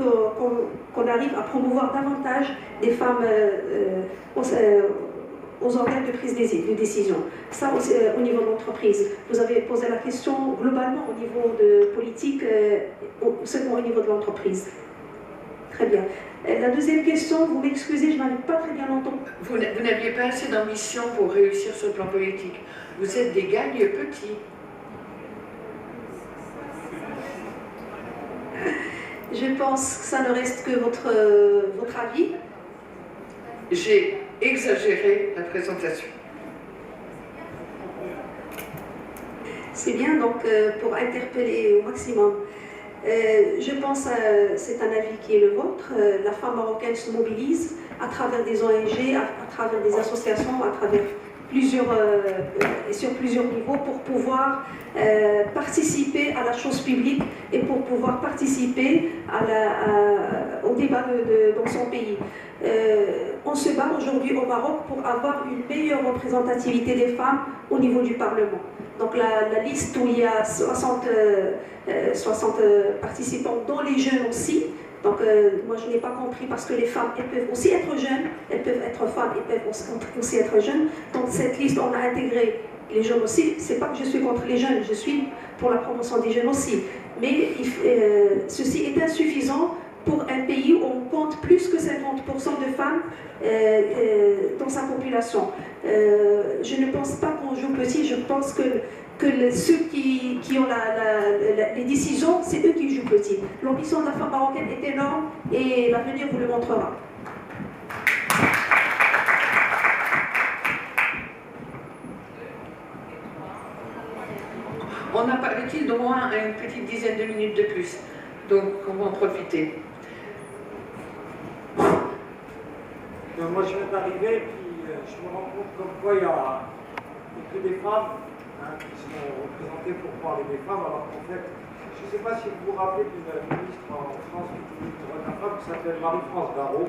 qu'on arrive à promouvoir davantage des femmes aux organes de prise de décision. Ça, au niveau de l'entreprise. Vous avez posé la question globalement au niveau de politique, seulement au niveau de l'entreprise. Très bien. La deuxième question, vous m'excusez, je n'avais pas très bien entendu. Vous n'aviez pas assez d'ambition pour réussir sur le plan politique. Vous êtes des gagnes petits. Je pense que ça ne reste que votre avis. J'ai exagéré la présentation. C'est bien, donc, pour interpeller au maximum. Je pense que c'est un avis qui est le vôtre. La femme marocaine se mobilise à travers des ONG, à travers des associations, à travers sur plusieurs niveaux pour pouvoir participer à la chose publique et pour pouvoir participer au débat dans son pays. On se bat aujourd'hui au Maroc pour avoir une meilleure représentativité des femmes au niveau du Parlement. Donc la liste où il y a 60 participants, dont les jeunes aussi. Donc moi je n'ai pas compris parce que les femmes, elles peuvent aussi être jeunes, elles peuvent être femmes, elles peuvent aussi être jeunes. Dans cette liste, on a intégré les jeunes aussi. C'est pas que je suis contre les jeunes, je suis pour la promotion des jeunes aussi. Mais ceci est insuffisant pour un pays où on compte plus que 50% de femmes dans sa population. Je ne pense pas qu'on joue petit, je pense que ceux qui ont les décisions, c'est eux qui jouent petit. L'ambition de la femme marocaine est énorme et l'avenir vous le montrera. On a, paraît-il, droit à une petite dizaine de minutes de plus. Donc, on va en profiter. Moi, je viens d'arriver, puis je me rends compte comme quoi il y a que des femmes qui sont représentées pour parler des femmes, alors qu'en fait, je ne sais pas si vous vous rappelez d'une ministre en France qui était ministre de la femme, qui s'appelle Marie-France Garot,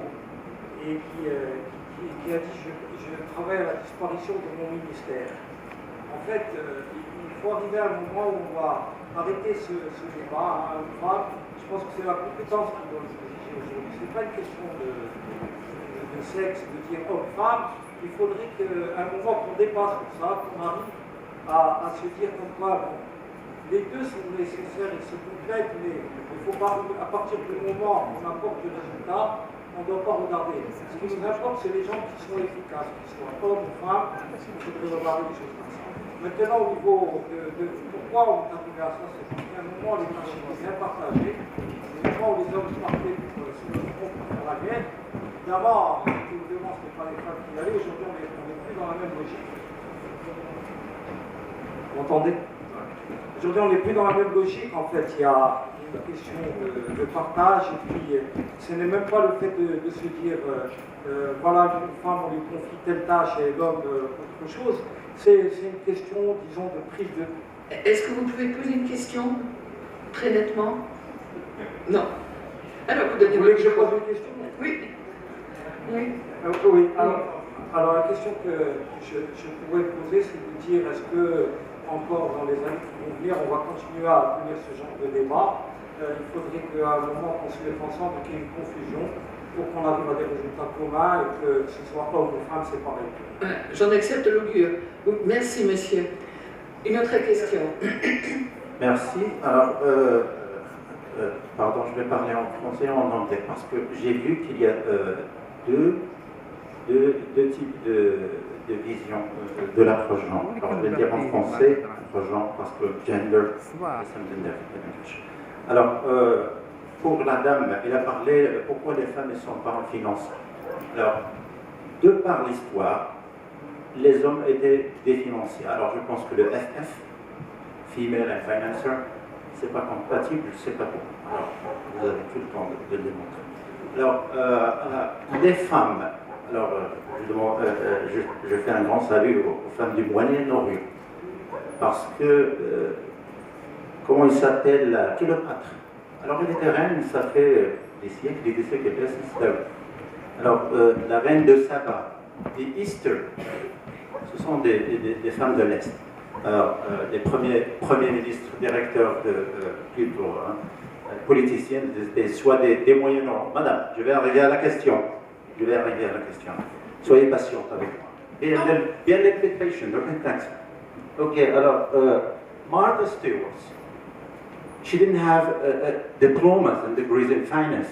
et qui a dit je travaille à la disparition de mon ministère. En fait, il faut arriver à un moment où on va arrêter ce débat. Je pense que c'est la compétence qui doit nous exiger aujourd'hui. Ce n'est pas une question de sexe, de dire homme-femme. Il faudrait qu'à un moment qu'on dépasse tout ça, qu'on arrive à se dire comme quoi les deux sont nécessaires et se complètent, mais il faut pas, à partir du moment où on apporte le résultat, on ne doit pas regarder. Ce qui nous importe, c'est les gens qui sont efficaces, qu'ils soient hommes ou femmes, il faudrait regarder des choses comme ça. Maintenant, au niveau de pourquoi on est arrivé à ça, c'est qu'à un moment, les tâches sont bien partagées. Au moment où les hommes partaient pour se mettre pour faire la guerre, d'abord, évidemment, ce n'est pas les femmes qui y allaient. Aujourd'hui, on n'est plus dans la même logique. Vous m'entendez? Aujourd'hui, on n'est plus dans la même logique. En fait, il y a une question de partage. Et puis, ce n'est même pas le fait de se dire, voilà, une femme, on lui confie telle tâche et l'homme autre chose. C'est une question, disons, de prise de... Est-ce que vous pouvez poser une question très nettement? Non. Alors, vous voulez que je pose une question? Oui. Oui. Oui. Alors, la question que je pourrais poser, c'est de dire, est-ce que, encore dans les années qui vont venir, on va continuer à tenir ce genre de débat? Il faudrait qu'à un moment, on se mette ensemble, qu'il y ait une confusion, pour qu'on arrive à des résultats communs et que ce soit homme ou femme, c'est pareil. J'en accepte l'augure. Merci, monsieur. Une autre question. Merci. Alors, pardon, je vais parler en français et en anglais, parce que j'ai vu qu'il y a deux types de vision de l'approche genre. Alors, je vais dire en français, approche genre, parce que gender, something different. Alors, pour la dame, elle a parlé pourquoi les femmes ne sont pas en finance. Alors, de par l'histoire, les hommes étaient définanciers. Alors, je pense que le FF, Female and Financer, c'est pas compatible, je sais pas pourquoi. Alors, vous avez tout le temps de le démontrer. Alors, les femmes, alors, je fais un grand salut aux femmes du Moyen-Orient, parce que, comment il s'appelle, Cléopâtre. Alors, elle était reine, ça fait des siècles et des siècles qu'elle est. Alors, la reine de Saba et Easter, ce sont des femmes de l'Est. les premiers ministres, directeurs plutôt politiciens, soit des moyens normaux. Madame, je vais arriver à la question. Soyez patiente avec moi. Be a little bit patient, okay, thanks. Okay, alors, Martha Stewart, she didn't have diplomas and degrees in finance,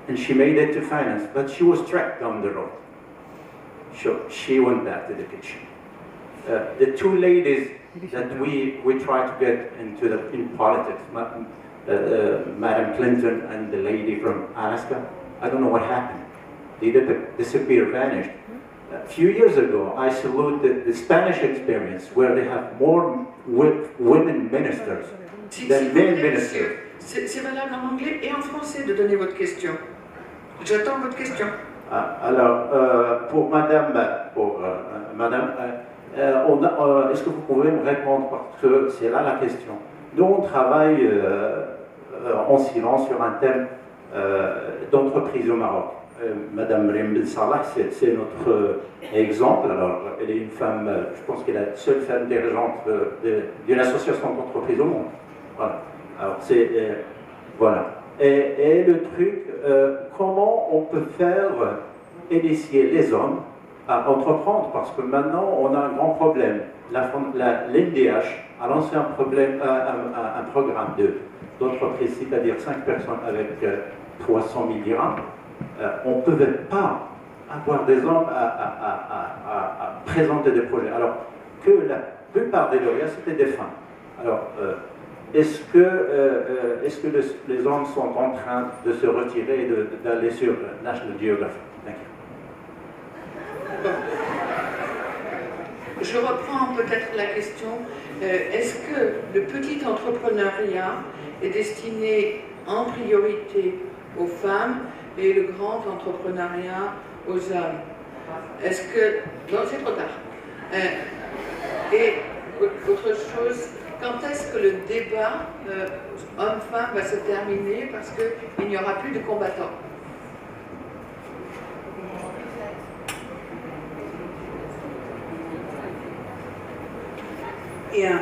and she made it to finance, but she was tracked down the road. So she went back to the kitchen. The two ladies that we try to get in politics, Madam Clinton and the lady from Alaska, I don't know what happened. They disappeared, vanished. A few years ago, I salute the Spanish experience where they have more women ministers than men ministers. C'est valable en anglais et en français de donner votre question. J'attends votre question. Alors, pour Madame, est-ce que vous pouvez me répondre parce que c'est là la question. Nous, on travaille en silence sur un thème d'entreprise au Maroc. Madame Riem Ben Salah, c'est notre exemple. Alors, elle est une femme, je pense qu'elle est la seule femme dirigeante d'une association d'entreprises au monde. Voilà. Alors, voilà. Et le truc, comment on peut faire initier les hommes à entreprendre? Parce que maintenant, on a un grand problème. L'NDH a lancé un programme d'entreprise, c'est-à-dire 5 personnes avec 300 000 dirhams. On ne pouvait pas avoir des hommes à présenter des projets. Alors que la plupart des lauréats, c'était des femmes. Alors, est-ce que les hommes sont en train de se retirer et d'aller sur National Geographic? Je reprends peut-être la question. Est-ce que le petit entrepreneuriat est destiné en priorité aux femmes et le grand entrepreneuriat aux hommes? Est-ce que... Non, c'est trop tard. Et autre chose, quand est-ce que le débat homme-femme va se terminer parce qu'il n'y aura plus de combattants? Yeah,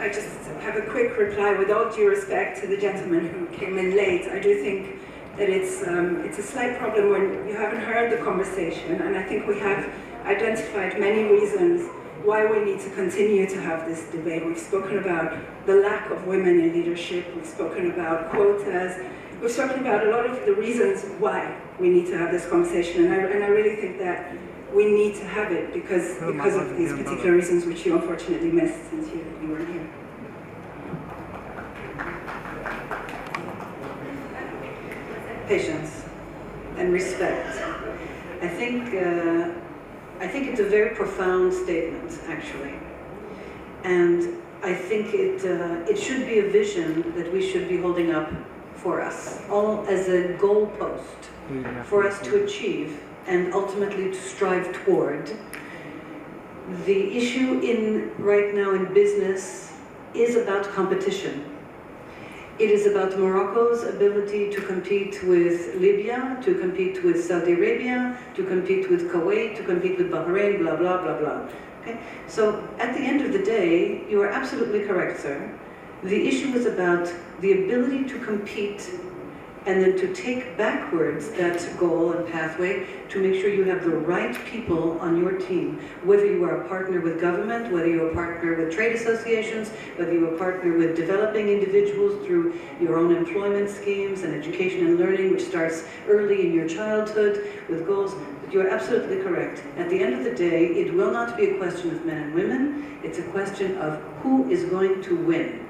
I just have a quick reply with all due respect to the gentleman who came in late. I do think that it's a slight problem when you haven't heard the conversation, and I think we have identified many reasons why we need to continue to have this debate. We've spoken about the lack of women in leadership, we've spoken about quotas, we've spoken about a lot of the reasons why we need to have this conversation, and I really think that we need to have it because of these particular reasons which you unfortunately missed since you weren't here. Patience and respect. I think it's a very profound statement, actually, and I think it should be a vision that we should be holding up for us, all as a goalpost for us to achieve and ultimately to strive toward. The issue right now in business is about competition. It is about Morocco's ability to compete with Libya, to compete with Saudi Arabia, to compete with Kuwait, to compete with Bahrain, blah, blah, blah, blah. Okay? So at the end of the day, you are absolutely correct, sir. The issue is about the ability to compete and then to take backwards that goal and pathway to make sure you have the right people on your team, whether you are a partner with government, whether you're a partner with trade associations, whether you're a partner with developing individuals through your own employment schemes and education and learning, which starts early in your childhood with goals. But you're absolutely correct. At the end of the day, it will not be a question of men and women, it's a question of who is going to win.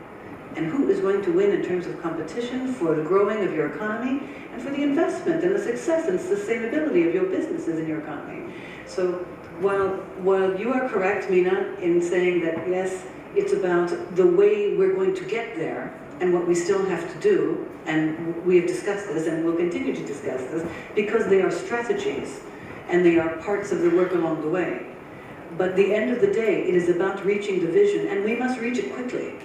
And who is going to win in terms of competition for the growing of your economy and for the investment and the success and sustainability of your businesses in your economy. So while you are correct, Mina, in saying that yes, it's about the way we're going to get there and what we still have to do, and we have discussed this and we'll continue to discuss this, because they are strategies and they are parts of the work along the way. But at the end of the day, it is about reaching the vision, and we must reach it quickly.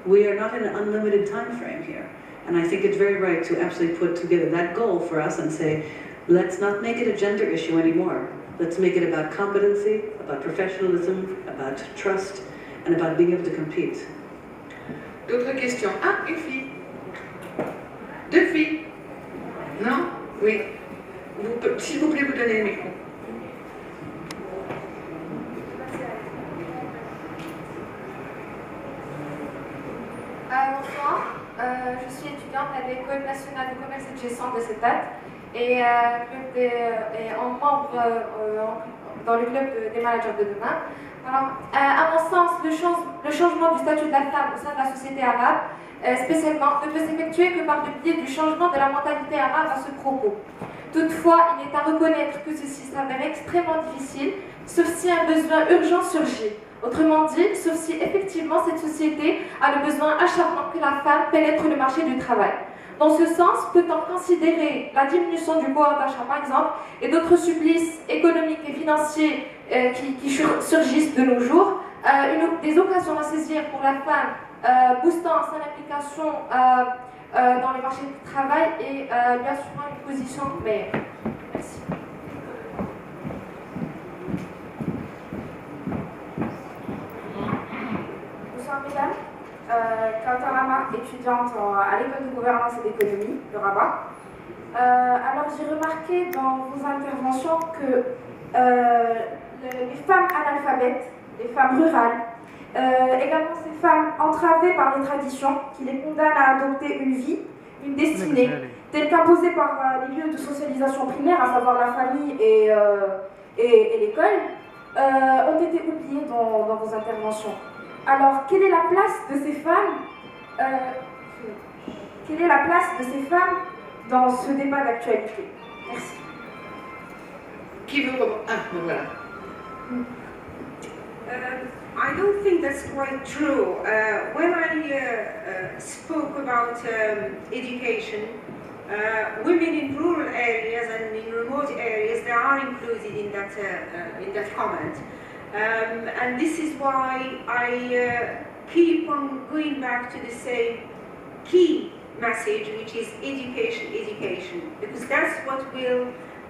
We are not in an unlimited time frame here. And I think it's very right to absolutely put together that goal for us and say, Let's not make it a gender issue anymore. Let's make it about competency, about professionalism, about trust, and about being able to compete. D'autres questions? Ah, une fille. Deux filles. Non? Oui. S'il vous plaît, vous donnez le micro. Bonsoir, je suis étudiante à l'École nationale de commerce et de gestion de CETAT et membre dans le club des managers de demain. Alors, à mon sens, le changement du statut de la femme au sein de la société arabe, spécialement, ne peut s'effectuer que par le biais du changement de la mentalité arabe à ce propos. Toutefois, il est à reconnaître que ceci s'avère extrêmement difficile, sauf si un besoin urgent surgit. Autrement dit, sauf si effectivement cette société a le besoin acharnant que la femme pénètre le marché du travail. Dans ce sens, peut-on considérer la diminution du pouvoir d'achat par exemple et d'autres supplices économiques et financiers qui surgissent de nos jours, des occasions à saisir pour la femme, boostant son implication dans le marché du travail et lui assurant une position meilleure. Merci. Bonsoir mesdames, Kautarama, étudiante à l'école de gouvernance et d'économie de Rabat. Alors j'ai remarqué dans vos interventions que les femmes analphabètes, les femmes rurales, également ces femmes entravées par les traditions qui les condamnent à adopter une vie, une destinée, telle qu'imposée par les lieux de socialisation primaire, à savoir la famille et l'école, ont été oubliées dans vos interventions. Alors, quelle est la place de ces femmes dans ce débat d'actualité? Merci. Qui veut répondre? Ah, voilà. I don't think that's quite true. When I spoke about education, women in rural areas and in remote areas, they are included in that comment. And this is why I keep on going back to the same key message, which is education, education, because that's what will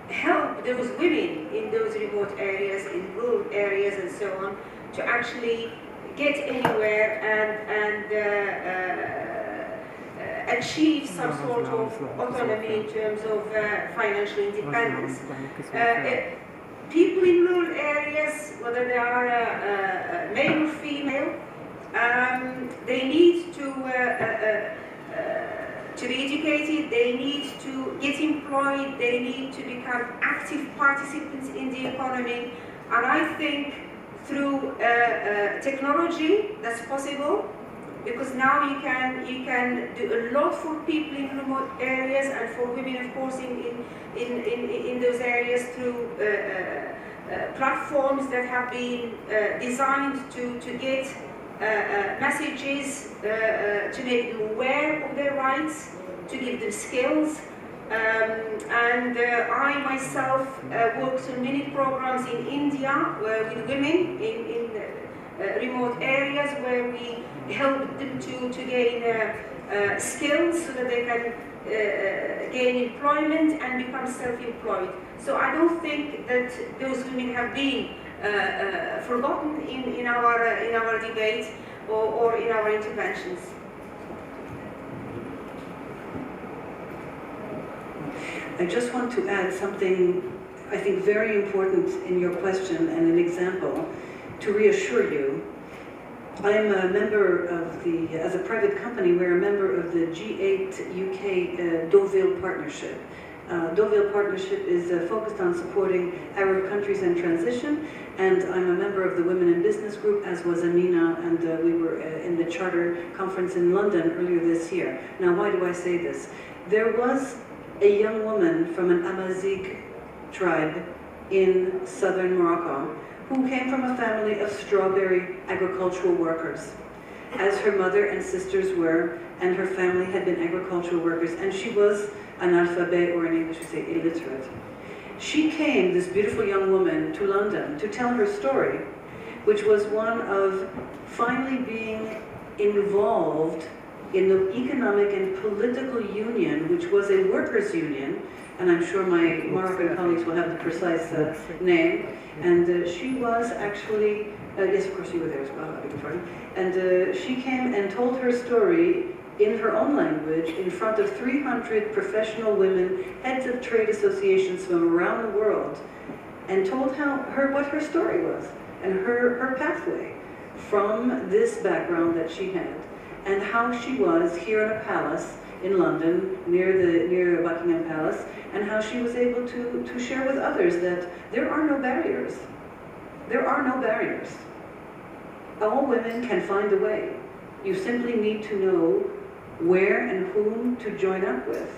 help those women in those remote areas, in rural areas and so on, to actually get anywhere and achieve some sort of autonomy in terms of financial independence. People in rural areas, whether they are male or female, they need to be educated, they need to get employed, they need to become active participants in the economy. And I think through technology that's possible, because now you can do a lot for people in remote areas and for women, of course, in those areas through platforms that have been designed to get messages, to make them aware of their rights, to give them skills. And I myself worked on many programs in India with women in remote areas where we help them to gain skills so that they can gain employment and become self-employed. So I don't think that those women have been forgotten in our debate or in our interventions. I just want to add something I think very important in your question and an example to reassure you. I'm a member of as a private company, we're a member of the G8 UK Deauville Partnership. Deauville Partnership is focused on supporting Arab countries in transition, and I'm a member of the Women in Business Group, as was Amina, and we were in the Charter Conference in London earlier this year. Now, why do I say this? There was a young woman from an Amazigh tribe in southern Morocco who came from a family of strawberry agricultural workers, as her mother and sisters were, and her family had been agricultural workers, and she was analphabet, or in English we say illiterate. She came, this beautiful young woman, to London to tell her story, which was one of finally being involved in the economic and political union, which was a workers' union, and I'm sure my Moroccan colleagues will have the precise name. And she was actually, yes, of course you were there as well, I beg your pardon. And she came and told her story in her own language in front of 300 professional women, heads of trade associations from around the world, and told what her story was and her pathway from this background that she had, and how she was here in a palace in London, near Buckingham Palace, and how she was able to share with others that there are no barriers. There are no barriers. All women can find a way. You simply need to know where and whom to join up with.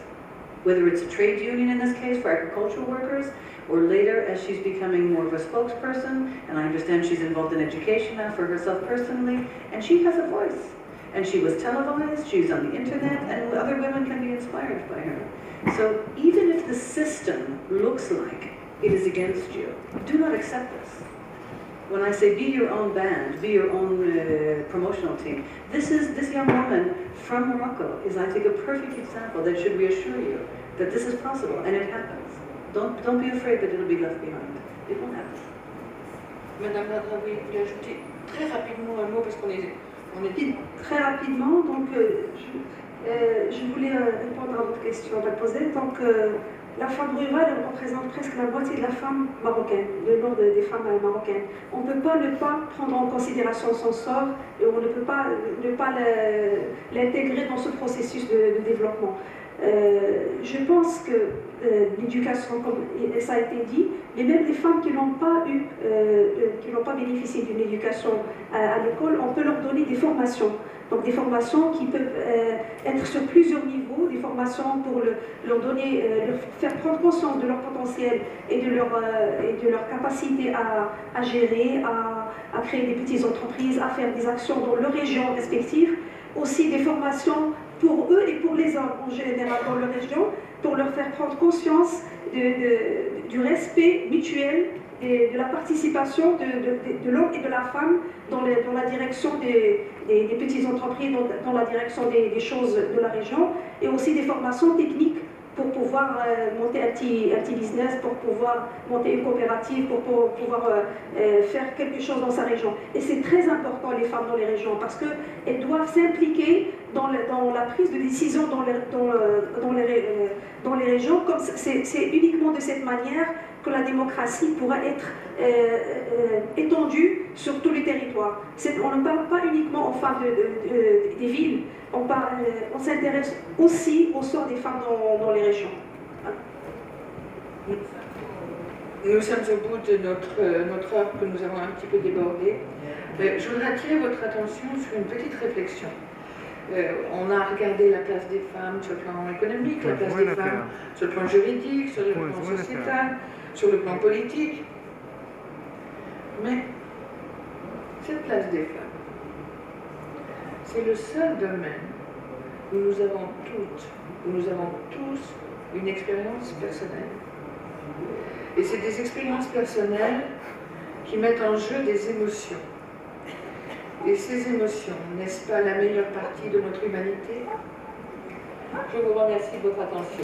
Whether it's a trade union in this case for agricultural workers, or later as she's becoming more of a spokesperson, and I understand she's involved in education now for herself personally, and she has a voice. And she was televised, she's on the internet, and other women can be inspired by her. So even if the system looks like it is against you, do not accept this. When I say be your own band, be your own promotional team, this young woman from Morocco is, I think, a perfect example that should reassure you that this is possible, and it happens. Don't be afraid that it'll be left behind. It won't happen. Madame Badraoui, vous voulez ajouter très rapidement un mot parce qu'on est Très rapidement, donc je voulais répondre à votre question à poser. Donc la femme rurale, elle représente presque la moitié de la femme marocaine, le nombre des femmes marocaines. On ne peut pas ne pas prendre en considération son sort et on ne peut pas ne pas l'intégrer dans ce processus de développement. Je pense que l'éducation, comme ça a été dit, mais même les femmes qui n'ont pas bénéficié d'une éducation à l'école, on peut leur donner des formations. Donc des formations qui peuvent être sur plusieurs niveaux, des formations pour leur faire prendre conscience de leur potentiel et de leur capacité à gérer, à créer des petites entreprises, à faire des actions dans leurs régions respectives. Aussi des formations pour eux et pour les hommes en général dans leur région, pour leur faire prendre conscience du respect mutuel et de la participation de l'homme et de la femme dans la direction des petites entreprises, dans la direction des choses de la région, et aussi des formations techniques pour pouvoir monter un petit business, pour pouvoir monter une coopérative, pour pouvoir faire quelque chose dans sa région. Et c'est très important, les femmes dans les régions, parce qu'elles doivent s'impliquer dans la prise de décision dans les régions. Comme c'est uniquement de cette manière que la démocratie pourra être étendue sur tous les territoires. On ne parle pas uniquement aux femmes des villes, on s'intéresse aussi au sort des femmes dans les régions. Nous sommes au bout de notre heure que nous avons un petit peu débordée. Je voudrais attirer votre attention sur une petite réflexion. On a regardé la place des femmes sur le plan économique, la place des femmes sur le plan juridique, sur le plan sociétal, sur le plan politique. Mais cette place des femmes, c'est le seul domaine où nous avons tous une expérience personnelle. Et c'est des expériences personnelles qui mettent en jeu des émotions. Et ces émotions, n'est-ce pas la meilleure partie de notre humanité? Je vous remercie de votre attention.